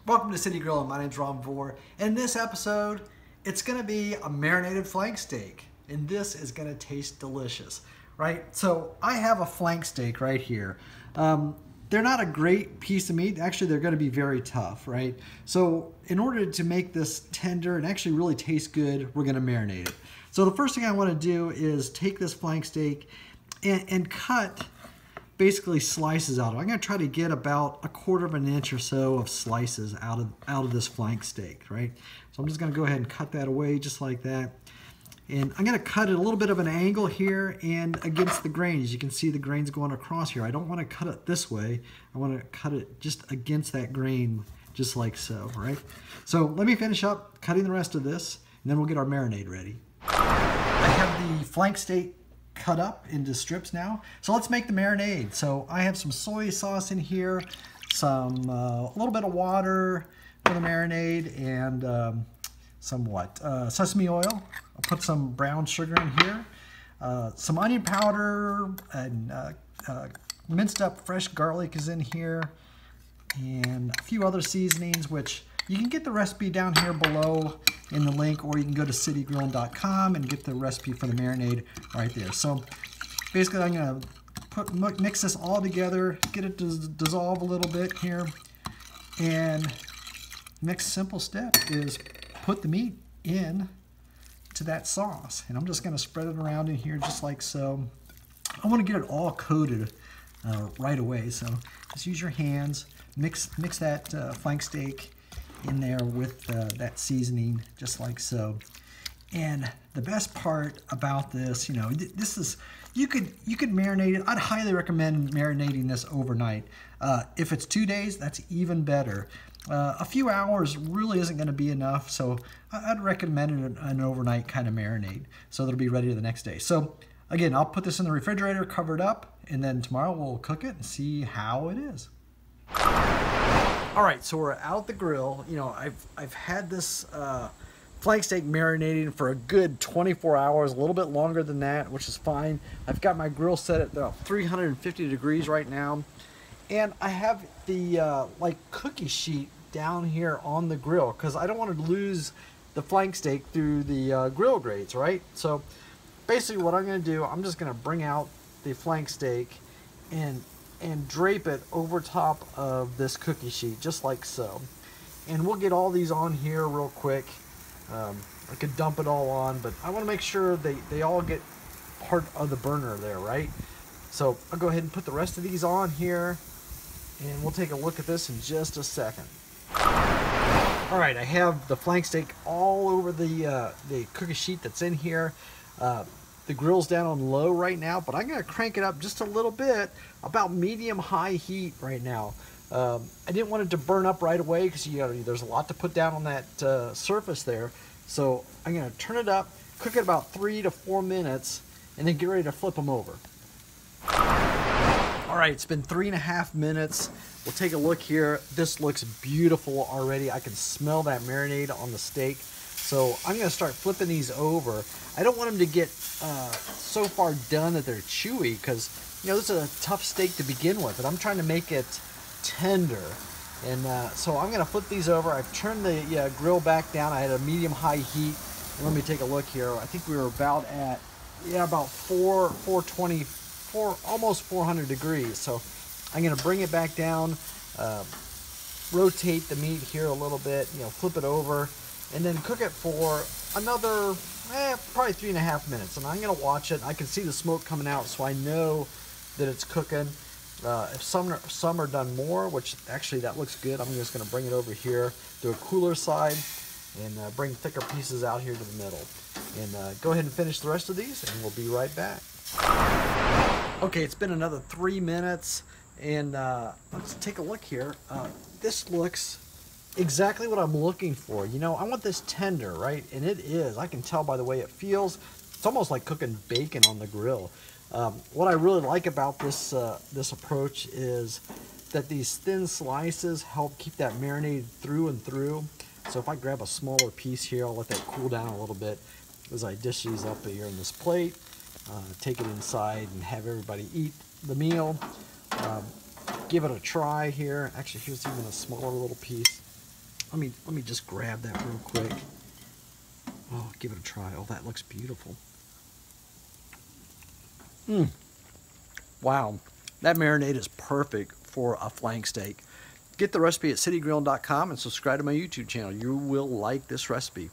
Welcome to City Grill. My name's Ron Vore. In this episode, it's going to be a marinated flank steak, and this is going to taste delicious, right? So I have a flank steak right here. They're not a great piece of meat. Actually, they're going to be very tough, right? So in order to make this tender and actually really taste good, we're going to marinate it. So the first thing I want to do is take this flank steak and cut basically slices out of it. I'm going to try to get about 1/4 of an inch or so of slices out of this flank steak, right? So I'm just going to go ahead and cut that away just like that. And I'm going to cut it a little bit of an angle here and against the grain. As you can see, the grain's going across here. I don't want to cut it this way. I want to cut it just against that grain, just like so, right? So let me finish up cutting the rest of this, and then we'll get our marinade ready. I have the flank steak cut up into strips now. So let's make the marinade. So I have some soy sauce in here, a little bit of water for the marinade, and sesame oil. I'll put some brown sugar in here, some onion powder, and minced up fresh garlic is in here, and a few other seasonings, which you can get the recipe down here below in the link, or you can go to citygrilling.com and get the recipe for the marinade right there. So basically I'm going to mix this all together, get it to dissolve a little bit here, and next simple step is put the meat in to that sauce. And I'm just going to spread it around in here just like so. I want to get it all coated right away, so just use your hands, mix that flank steak in there with that seasoning just like so. And the best part about this, this is, you could marinate it. I'd highly recommend marinating this overnight. If it's 2 days, that's even better. A few hours really isn't going to be enough, so I'd recommend an overnight kind of marinade so that'll be ready the next day. So again, I'll put this in the refrigerator, cover it up, and then tomorrow we'll cook it and see how it is. All right, so we're out the grill. I've had this flank steak marinating for a good 24 hours, a little bit longer than that, which is fine. I've got my grill set at about 350 degrees right now, and I have the cookie sheet down here on the grill because I don't want to lose the flank steak through the grill grates, right? So basically, what I'm going to do, I'm just going to bring out the flank steak and drape it over top of this cookie sheet, just like so. And we'll get all these on here real quick. I could dump it all on, but I want to make sure they all get part of the burner there, right? So I'll go ahead and put the rest of these on here, and we'll take a look at this in just a second. All right, I have the flank steak all over the cookie sheet that's in here. The grill's down on low right now, but I'm going to crank it up just a little bit, about medium-high heat right now. I didn't want it to burn up right away because there's a lot to put down on that surface there. So I'm going to turn it up, cook it about 3 to 4 minutes, and then get ready to flip them over. All right, it's been 3.5 minutes. We'll take a look here. This looks beautiful already. I can smell that marinade on the steak. So I'm going to start flipping these over. I don't want them to get so far done that they're chewy because, this is a tough steak to begin with, and I'm trying to make it tender. And so I'm going to flip these over. I've turned the grill back down. I had a medium-high heat. And let me take a look here. I think we were about at, about 420, almost 400 degrees. So I'm going to bring it back down, rotate the meat here a little bit, flip it over, and then cook it for another probably 3.5 minutes. And I'm going to watch it. I can see the smoke coming out, so I know that it's cooking. If some are done more, which actually that looks good, I'm just going to bring it over here to a cooler side and bring thicker pieces out here to the middle. And go ahead and finish the rest of these, and we'll be right back. Okay, it's been another 3 minutes, and let's take a look here. This looks exactly what I'm looking for. I want this tender, right? And it is. I can tell by the way it feels. It's almost like cooking bacon on the grill. What I really like about this approach is that these thin slices help keep that marinade through and through. So if I grab a smaller piece here, I'll let that cool down a little bit as I dish these up here in this plate, take it inside and have everybody eat the meal. Give it a try here. Actually, here's even a smaller little piece. let me just grab that real quick. Oh, give it a try. Oh, that looks beautiful. Wow, that marinade is perfect for a flank steak. Get the recipe at citygrilling.com and subscribe to my YouTube channel. You will like this recipe.